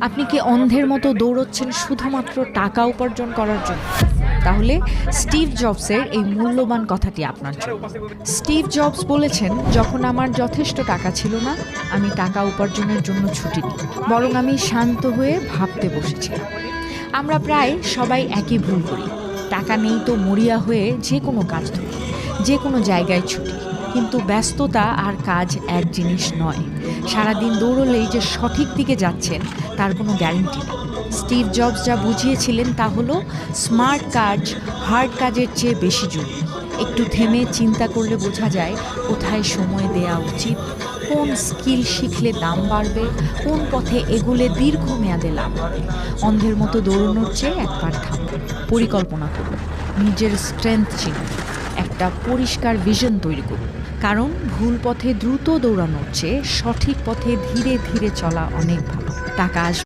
আপনি কি অন্ধের মতো দৌড়চ্ছেন শুধুমাত্র টাকা উপার্জন করার জন্য? তাহলে স্টিভ জবসের এই মূল্যবান কথাটি আপনার জন্য। স্টিভ জবস বলেছেন, যখন আমার যথেষ্ট টাকা ছিল না, আমি টাকা উপার্জনের জন্য ছুটিনি, বরং আমি শান্ত হয়ে ভাবতে বসেছিলাম। আমরা প্রায় সবাই একই ভুল করি। টাকা নেই তো মরিয়া হয়ে যে কোনো কাজ ধরি, যে কোনো জায়গায় ছুটি। কিন্তু ব্যস্ততা আর কাজ এক জিনিস নয়। সারাদিন দৌড়লেই যে সঠিক দিকে যাচ্ছেন তার কোনো গ্যারান্টি নেই। স্টিভ জবস যা বুঝিয়েছিলেন তা হলো, স্মার্ট কাজ হার্ড কাজের চেয়ে বেশি জরুরি। একটু থেমে চিন্তা করলে বোঝা যায় কোথায় সময় দেওয়া উচিত, কোন স্কিল শিখলে দাম বাড়বে, কোন পথে এগুলে দীর্ঘমেয়াদে লাভ হবে। অন্ধের মতো দৌড়ানোর চেয়ে একবার থামুন, পরিকল্পনা করুন, নিজের স্ট্রেংথ চিনুন, একটা পরিষ্কার ভিশন তৈরি করুন। কারণ ভুল পথে দ্রুত দৌড়ানোর চেয়ে সঠিক পথে ধীরে ধীরে চলা অনেক ভালো। টাকা আসবে